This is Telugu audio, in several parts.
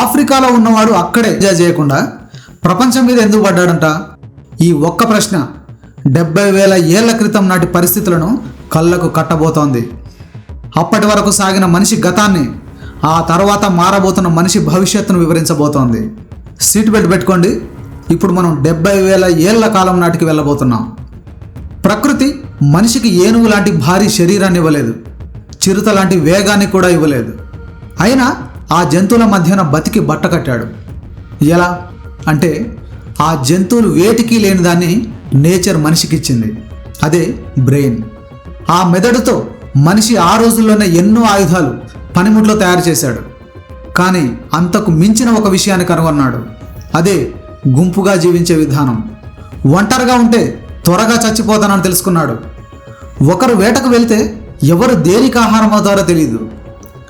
ఆఫ్రికాలో ఉన్నవాడు అక్కడే ఎంజాయ్ చేయకుండా ప్రపంచం మీద ఎందుకు పడ్డాడంట? ఈ ఒక్క ప్రశ్న 70,000 ఏళ్ల క్రితం నాటి పరిస్థితులను కళ్ళకు కట్టబోతోంది. అప్పటి వరకు సాగిన మనిషి గతాన్ని, ఆ తర్వాత మారబోతున్న మనిషి భవిష్యత్తును వివరించబోతోంది. సీట్ బెల్ట్ పెట్టుకోండి. ఇప్పుడు మనం 70,000 ఏళ్ల కాలం నాటికి వెళ్ళబోతున్నాం. ప్రకృతి మనిషికి ఏనుగు లాంటి భారీ శరీరాన్ని ఇవ్వలేదు, చిరుత లాంటి వేగాన్ని కూడా ఇవ్వలేదు. అయినా ఆ జంతువుల మధ్యన బతికి బట్ట కట్టాడు. ఎలా అంటే, ఆ జంతువులు వేటికి లేని దాన్ని నేచర్ మనిషికిచ్చింది. అదే బ్రెయిన్. ఆ మెదడుతో మనిషి ఆ రోజుల్లోనే ఎన్నో ఆయుధాలు పనిముట్లో తయారు చేశాడు. కానీ అంతకు మించిన ఒక విషయాన్ని కనుగొన్నాడు. అదే గుంపుగా జీవించే విధానం. ఒంటరిగా ఉంటే త్వరగా చచ్చిపోతానని తెలుసుకున్నాడు. ఒకరు వేటకు వెళ్తే ఎవరు దేనికి ఆహారం అవుతారో తెలియదు.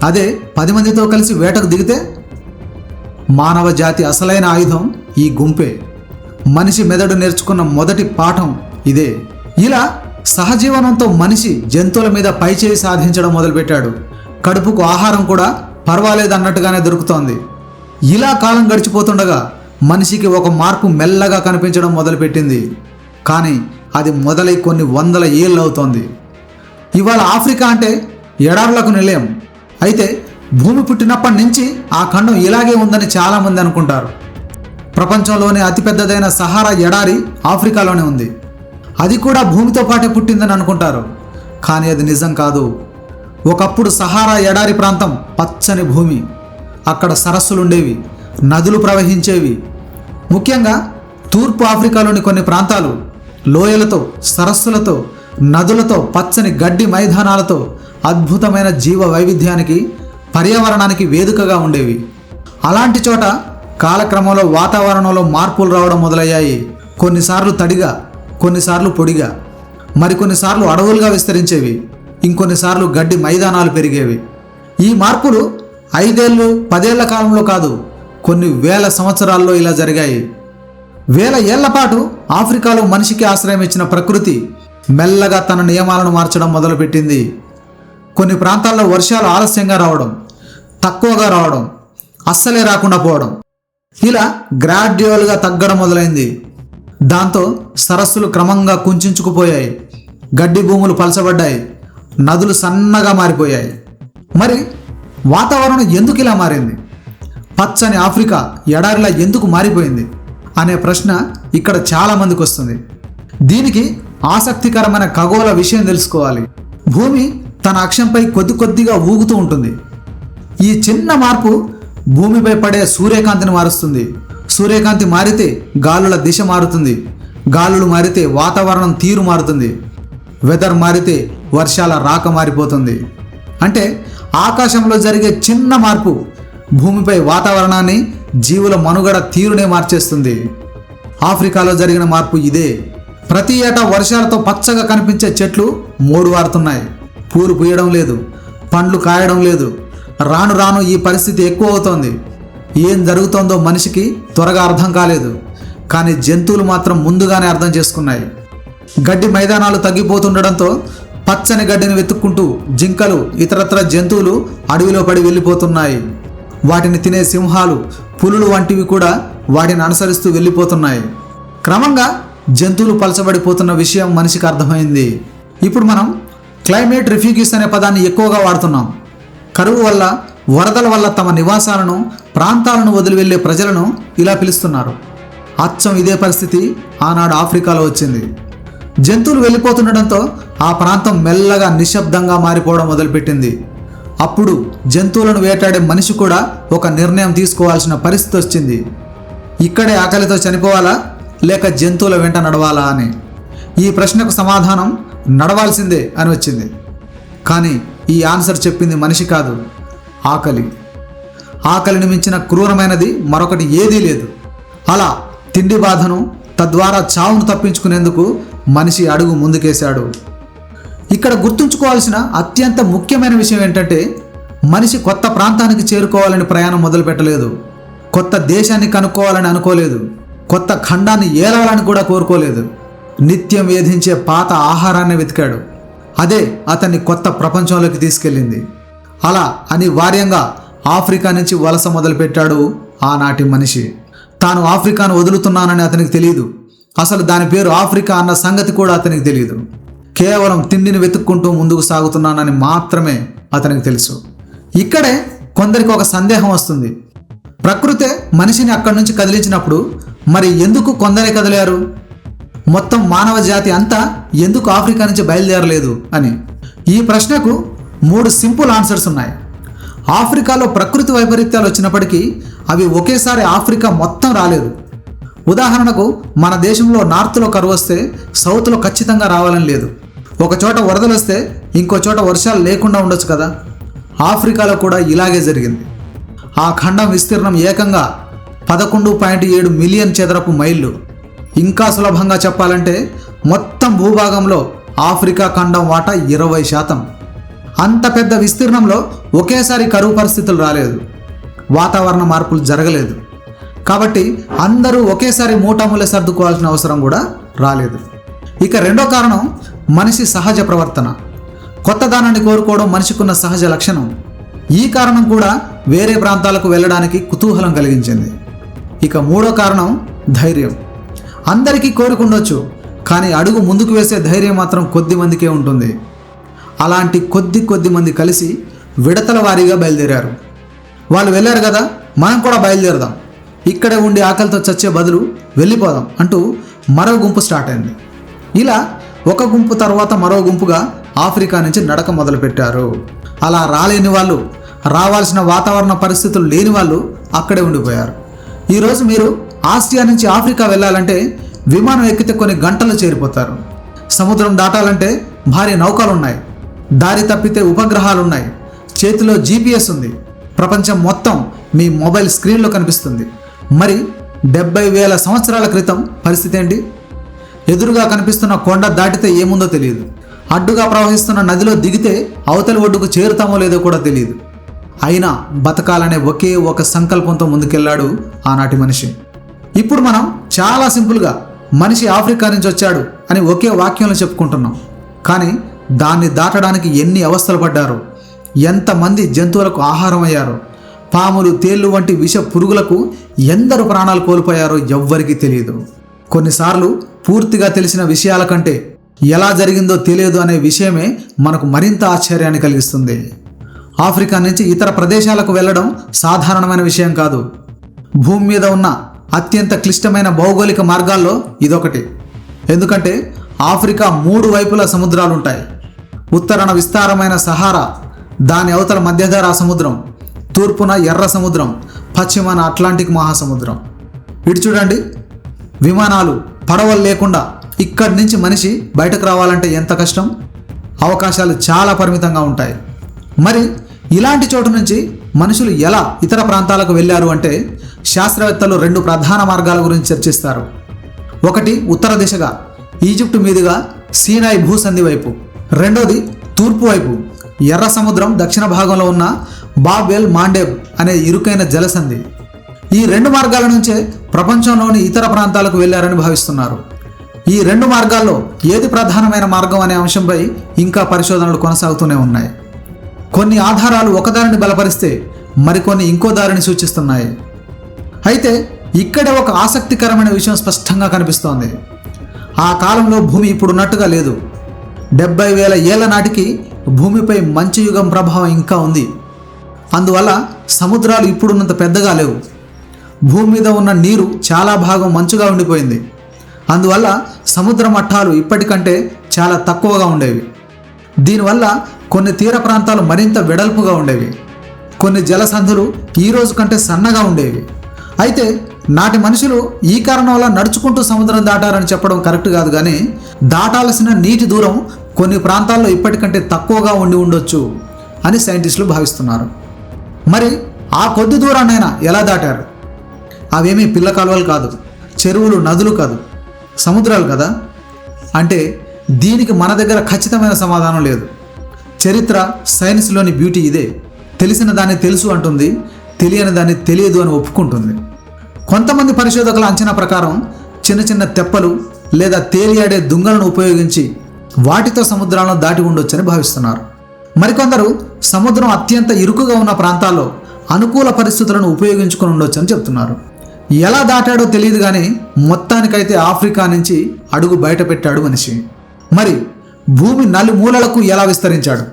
అదే 10 మందితో కలిసి వేటకు దిగితే? మానవ జాతి అసలైన ఆయుధం ఈ గుంపే. మనిషి మెదడు నేర్చుకున్న మొదటి పాఠం ఇదే. ఇలా సహజీవనంతో మనిషి జంతువుల మీద పైచేయి సాధించడం మొదలుపెట్టాడు. కడుపుకు ఆహారం కూడా పర్వాలేదన్నట్టుగానే దొరుకుతోంది. ఇలా కాలం గడిచిపోతుండగా మనిషికి ఒక మార్పు మెల్లగా కనిపించడం మొదలుపెట్టింది. కానీ అది మొదలై కొన్ని వందల ఏళ్ళు అవుతోంది. ఇవాళ ఆఫ్రికా అంటే ఎడారులకు నిలయం. అయితే భూమి పుట్టినప్పటి నుంచి ఆ ఖండం ఇలాగే ఉందని చాలామంది అనుకుంటారు. ప్రపంచంలోనే అతిపెద్దదైన సహారా ఎడారి ఆఫ్రికాలోనే ఉంది. అది కూడా భూమితో పాటే పుట్టిందని అనుకుంటారు. కానీ అది నిజం కాదు. ఒకప్పుడు సహారా ఎడారి ప్రాంతం పచ్చని భూమి. అక్కడ సరస్సులుండేవి, నదులు ప్రవహించేవి. ముఖ్యంగా తూర్పు ఆఫ్రికాలోని కొన్ని ప్రాంతాలు లోయలతో, సరస్సులతో, నదులతో, పచ్చని గడ్డి మైదానాలతో అద్భుతమైన జీవ వైవిధ్యానికి, పర్యావరణానికి వేదికగా ఉండేవి. అలాంటి చోట కాలక్రమంలో వాతావరణంలో మార్పులు రావడం మొదలయ్యాయి. కొన్నిసార్లు తడిగా, కొన్నిసార్లు పొడిగా, మరికొన్నిసార్లు అడవులుగా విస్తరించేవి, ఇంకొన్నిసార్లు గడ్డి మైదానాలు పెరిగేవి. ఈ మార్పులు 5 ఏళ్ళు 10 ఏళ్ల కాలంలో కాదు, కొన్ని వేల సంవత్సరాల్లో ఇలా జరిగాయి. వేల ఏళ్ల పాటు ఆఫ్రికాలో మనిషికి ఆశ్రయం ఇచ్చిన ప్రకృతి మెల్లగా తన నియమాలను మార్చడం మొదలుపెట్టింది. కొన్ని ప్రాంతాల్లో వర్షాలు ఆలస్యంగా రావడం, తక్కువగా రావడం, అస్సలే రాకుండా పోవడం, ఇలా గ్రాడ్యువల్గా తగ్గడం మొదలైంది. దాంతో సరస్సులు క్రమంగా కుంచుకుపోయాయి, గడ్డి భూములు పలచబడ్డాయి, నదులు సన్నగా మారిపోయాయి. మరి వాతావరణం ఎందుకు ఇలా మారింది? పచ్చని ఆఫ్రికా ఎడారిలా ఎందుకు మారిపోయింది అనే ప్రశ్న ఇక్కడ చాలామందికి వస్తుంది. దీనికి ఆసక్తికరమైన ఖగోళ విషయం తెలుసుకోవాలి. భూమి తన అక్షంపై కొద్దిగా ఊగుతూ ఉంటుంది. ఈ చిన్న మార్పు భూమిపై పడే సూర్యకాంతిని మారుస్తుంది. సూర్యకాంతి మారితే గాలుల దిశ మారుతుంది. గాలులు మారితే వాతావరణం తీరు మారుతుంది. వెదర్ మారితే వర్షాల రాక మారిపోతుంది. అంటే ఆకాశంలో జరిగే చిన్న మార్పు భూమిపై వాతావరణాన్ని, జీవుల మనుగడ తీరునే మార్చేస్తుంది. ఆఫ్రికాలో జరిగిన మార్పు ఇదే. ప్రతి ఏటా వర్షాలతో పచ్చగా కనిపించే చెట్లు మోడువారుతున్నాయి. పూలు పూయడం లేదు, పండ్లు కాయడం లేదు. రాను రాను ఈ పరిస్థితి ఎక్కువ అవుతోంది. ఏం జరుగుతోందో మనిషికి త్వరగా అర్థం కాలేదు. కానీ జంతువులు మాత్రం ముందుగానే అర్థం చేసుకున్నాయి. గడ్డి మైదానాలు తగ్గిపోతుండడంతో పచ్చని గడ్డిని వెతుక్కుంటూ జింకలు, ఇతరత్ర జంతువులు అడవిలో పడి వెళ్ళిపోతున్నాయి. వాటిని తినే సింహాలు, పులులు వంటివి కూడా వాటిని అనుసరిస్తూ వెళ్ళిపోతున్నాయి. క్రమంగా జంతువులు పలచబడిపోతున్న విషయం మనిషికి అర్థమైంది. ఇప్పుడు మనం క్లైమేట్ రిఫ్యూజీస్ అనే పదాన్ని ఎక్కువగా వాడుతున్నాం. కరువు వల్ల, వరదల వల్ల తమ నివాసాలను, ప్రాంతాలను వదిలి వెళ్ళే ప్రజలను ఇలా పిలుస్తున్నారు. అచ్చం ఇదే పరిస్థితి ఆనాడు ఆఫ్రికాలో వచ్చింది. జంతువులు వెళ్ళిపోతుండడంతో ఆ ప్రాంతం మెల్లగా నిశ్శబ్దంగా మారిపోవడం మొదలుపెట్టింది. అప్పుడు జంతువులను వేటాడే మనిషి కూడా ఒక నిర్ణయం తీసుకోవాల్సిన పరిస్థితి వచ్చింది. ఇక్కడే ఆకలితో చనిపోవాలా లేక జంతువుల వెంట నడవాలా అని. ఈ ప్రశ్నకు సమాధానం నడవాల్సిందే అని వచ్చింది. కానీ ఈ ఆన్సర్ చెప్పింది మనిషి కాదు, ఆకలి. ఆకలిని మించిన క్రూరమైనది మరొకటి ఏదీ లేదు. అలా తిండి బాధను, తద్వారా చావును తప్పించుకునేందుకు మనిషి అడుగు ముందుకేశాడు. ఇక్కడ గుర్తుంచుకోవాల్సిన అత్యంత ముఖ్యమైన విషయం ఏంటంటే, మనిషి కొత్త ప్రాంతానికి చేరుకోవాలని ప్రయాణం మొదలుపెట్టలేదు. కొత్త దేశాన్ని కనుక్కోవాలని అనుకోలేదు. కొత్త ఖండాన్ని ఏలాలని కూడా కోరుకోలేదు. నిత్యం వేధించే పాత ఆహారాన్ని వెతికాడు. అదే అతన్ని కొత్త ప్రపంచంలోకి తీసుకెళ్ళింది. అలా అనివార్యంగా ఆఫ్రికా నుంచి వలస మొదలుపెట్టాడు ఆనాటి మనిషి. తాను ఆఫ్రికాను వదులుతున్నానని అతనికి తెలియదు. అసలు దాని పేరు ఆఫ్రికా అన్న సంగతి కూడా అతనికి తెలియదు. కేవలం తిండిని వెతుక్కుంటూ ముందుకు సాగుతున్నానని మాత్రమే అతనికి తెలుసు. ఇక్కడే కొందరికి ఒక సందేహం వస్తుంది. ప్రకృతే మనిషిని అక్కడి నుంచి కదిలించినప్పుడు మరి ఎందుకు కొందరే కదిలారు? మొత్తం మానవ జాతి అంతా ఎందుకు ఆఫ్రికా నుంచి బయలుదేరలేదు అని. ఈ ప్రశ్నకు 3 సింపుల్ ఆన్సర్స్ ఉన్నాయి. ఆఫ్రికాలో ప్రకృతి వైపరీత్యాలు వచ్చినప్పటికీ అవి ఒకేసారి ఆఫ్రికా మొత్తం రాలేదు. ఉదాహరణకు మన దేశంలో నార్త్లో కరువు వస్తే సౌత్లో ఖచ్చితంగా రావాలని లేదు. ఒక చోట వరదలు వస్తే ఇంకో చోట వర్షాలు లేకుండా ఉండొచ్చు కదా. ఆఫ్రికాలో కూడా ఇలాగే జరిగింది. ఆ ఖండం విస్తీర్ణం ఏకంగా 11.7 మిలియన్ చదరపు మైళ్ళు. ఇంకా సులభంగా చెప్పాలంటే మొత్తం భూభాగంలో ఆఫ్రికా ఖండం వాటా 20%. అంత పెద్ద విస్తీర్ణంలో ఒకేసారి కరువు పరిస్థితులు రాలేదు, వాతావరణ మార్పులు జరగలేదు. కాబట్టి అందరూ ఒకేసారి మూటాములే సర్దుకోవాల్సిన అవసరం కూడా రాలేదు. ఇక రెండో కారణం మనిషి సహజ ప్రవర్తన. కొత్తదానాన్ని కోరుకోవడం మనిషికున్న సహజ లక్షణం. ఈ కారణం కూడా వేరే ప్రాంతాలకు వెళ్ళడానికి కుతూహలం కలిగించింది. ఇక మూడో కారణం ధైర్యం. అందరికీ కోరుకుండొచ్చు, కానీ అడుగు ముందుకు వేసే ధైర్యం మాత్రం కొద్ది మందికే ఉంటుంది. అలాంటి కొద్ది మంది కలిసి విడతల వారీగా బయలుదేరారు. వాళ్ళు వెళ్ళారు కదా, మనం కూడా బయలుదేరదాం, ఇక్కడే ఉండి ఆకలితో చచ్చే బదులు వెళ్ళిపోదాం అంటూ మరో గుంపు స్టార్ట్ అయింది. ఇలా ఒక గుంపు తర్వాత మరో గుంపుగా ఆఫ్రికా నుంచి నడక మొదలుపెట్టారు. అలా రాలేని వాళ్ళు, రావాల్సిన వాతావరణ పరిస్థితులు లేని వాళ్ళు అక్కడే ఉండిపోయారు. ఈరోజు మీరు ఆసియా నుంచి ఆఫ్రికా వెళ్ళాలంటే విమానం ఎక్కితే కొన్ని గంటలు చేరిపోతారు. సముద్రం దాటాలంటే భారీ నౌకలు ఉన్నాయి, దారి తప్పితే ఉపగ్రహాలు ఉన్నాయి, చేతిలో GPS ఉంది, ప్రపంచం మొత్తం మీ మొబైల్ స్క్రీన్లో కనిపిస్తుంది. మరి 70,000 సంవత్సరాల క్రితం పరిస్థితి ఏంటి? ఎదురుగా కనిపిస్తున్న కొండ దాటితే ఏముందో తెలియదు, అడ్డుగా ప్రవహిస్తున్న నదిలో దిగితే అవతలి ఒడ్డుకు చేరుతామో లేదో కూడా తెలియదు. అయినా బతకాలనే ఒకే ఒక సంకల్పంతో ముందుకెళ్ళాడు ఆనాటి మనిషి. ఇప్పుడు మనం చాలా సింపుల్గా మనిషి ఆఫ్రికా నుంచి వచ్చాడు అని ఒకే వాక్యంలో చెప్పుకుంటున్నాం. కానీ దాన్ని దాటడానికి ఎన్ని అవస్థలు పడ్డారో, ఎంతమంది జంతువులకు ఆహారం అయ్యారో, పాములు, తేళ్లు వంటి విష పురుగులకు ఎందరు ప్రాణాలు కోల్పోయారో ఎవ్వరికీ తెలియదు. కొన్నిసార్లు పూర్తిగా తెలిసిన విషయాల కంటే ఎలా జరిగిందో తెలియదు అనే విషయమే మనకు మరింత ఆశ్చర్యాన్ని కలిగిస్తుంది. ఆఫ్రికా నుంచి ఇతర ప్రదేశాలకు వెళ్ళడం సాధారణమైన విషయం కాదు. భూమి మీద ఉన్న అత్యంత క్లిష్టమైన భౌగోళిక మార్గాల్లో ఇదొకటి. ఎందుకంటే ఆఫ్రికా 3 వైపులా సముద్రాలు ఉంటాయి. ఉత్తరాన విస్తారమైన సహారా, దాని అవతల మధ్యధరా సముద్రం, తూర్పున ఎర్ర సముద్రం, పశ్చిమాన అట్లాంటిక్ మహాసముద్రం. ఇటు చూడండి, విమానాలు, పడవలు లేకుండా ఇక్కడి నుంచి మనిషి బయటకు రావాలంటే ఎంత కష్టం. అవకాశాలు చాలా పరిమితంగా ఉంటాయి. మరి ఇలాంటి చోటు నుంచి మనుషులు ఎలా ఇతర ప్రాంతాలకు వెళ్ళారు అంటే శాస్త్రవేత్తలు 2 ప్రధాన మార్గాల గురించి చర్చిస్తారు. ఒకటి ఉత్తర దిశగా ఈజిప్టు మీదుగా సీనాయి భూసంధి వైపు, రెండోది తూర్పు వైపు ఎర్ర సముద్రం దక్షిణ భాగంలో ఉన్న బాబ్ ఎల్ మాండేబ్ అనే ఇరుకైన జలసంధి. ఈ 2 మార్గాల నుంచే ప్రపంచంలోని ఇతర ప్రాంతాలకు వెళ్ళారని భావిస్తున్నారు. ఈ 2 మార్గాల్లో ఏది ప్రధానమైన మార్గం అనే అంశంపై ఇంకా పరిశోధనలు కొనసాగుతూనే ఉన్నాయి. కొన్ని ఆధారాలు ఒకదారిని బలపరిస్తే మరికొన్ని ఇంకో దారిని సూచిస్తున్నాయి. అయితే ఇక్కడే ఒక ఆసక్తికరమైన విషయం స్పష్టంగా కనిపిస్తోంది. ఆ కాలంలో భూమి ఇప్పుడున్నట్టుగా లేదు. 70,000 ఏళ్ల నాటికి భూమిపై మంచు యుగం ప్రభావం ఇంకా ఉంది. అందువల్ల సముద్రాలు ఇప్పుడున్నంత పెద్దగా లేవు. భూమి మీద ఉన్న నీరు చాలా భాగం మంచుగా ఉండిపోయింది. అందువల్ల సముద్ర మట్టాలు ఇప్పటికంటే చాలా తక్కువగా ఉండేవి. దీనివల్ల కొన్ని తీర ప్రాంతాలు మరింత వెడల్పుగా ఉండేవి. కొన్ని జలసంధులు ఈ రోజు కంటే సన్నగా ఉండేవి. అయితే నాటి మనుషులు ఈ కారణం వల్ల నడుచుకుంటూ సముద్రం దాటారని చెప్పడం కరెక్ట్ కాదు, కానీ దాటాల్సిన నీటి దూరం కొన్ని ప్రాంతాల్లో ఇప్పటికంటే తక్కువగా ఉండి ఉండొచ్చు అని సైంటిస్టులు భావిస్తున్నారు. మరి ఆ కొద్ది దూరాన్నైనా ఎలా దాటారు? అవేమీ పిల్ల కాలువలు కాదు, చెరువులు, నదులు కాదు, సముద్రాలు కదా. అంటే దీనికి మన దగ్గర ఖచ్చితమైన సమాధానం లేదు. చరిత్ర, సైన్స్లోని బ్యూటీ ఇదే. తెలిసిన దాన్ని తెలుసు అంటుంది, తెలియని దాన్ని తెలియదు అని ఒప్పుకుంటుంది. కొంతమంది పరిశోధకుల అంచనా ప్రకారం చిన్న చిన్న తెప్పలు లేదా తేలియాడే దుంగలను ఉపయోగించి వాటితో సముద్రాలను దాటి ఉండొచ్చని భావిస్తున్నారు. మరికొందరు సముద్రం అత్యంత ఇరుకుగా ఉన్న ప్రాంతాల్లో అనుకూల పరిస్థితులను ఉపయోగించుకొని ఉండొచ్చు అని చెప్తున్నారు. ఎలా దాటాడో తెలియదు కానీ మొత్తానికైతే ఆఫ్రికా నుంచి అడుగు బయట పెట్టాడు మనిషి. మరి భూమి నలుమూలలకు ఎలా విస్తరించాడు?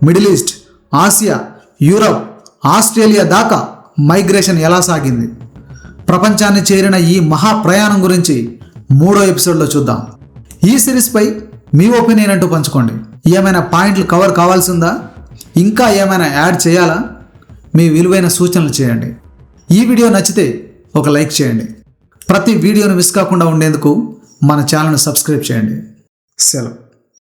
Middle east, Asia, Europe, Australia దాకా మైగ్రేషన్ ఎలా సాగింది? ప్రపంచాన్ని చేరిన ఈ మహా ప్రయాణం గురించి 3వ ఎపిసోడ్లో చూద్దాం. ఈ సిరీస్పై మీ ఒపీనియన్ అంటూ పంచుకోండి. ఏమైనా పాయింట్లు కవర్ కావాల్సిందా? ఇంకా ఏమైనా యాడ్ చేయాలా? మీ విలువైన సూచనలు చేయండి. ఈ వీడియో నచ్చితే ఒక లైక్ చేయండి. ప్రతి వీడియోను మిస్ కాకుండా ఉండేందుకు మన ఛానల్ను సబ్స్క్రైబ్ చేయండి. సెలవు.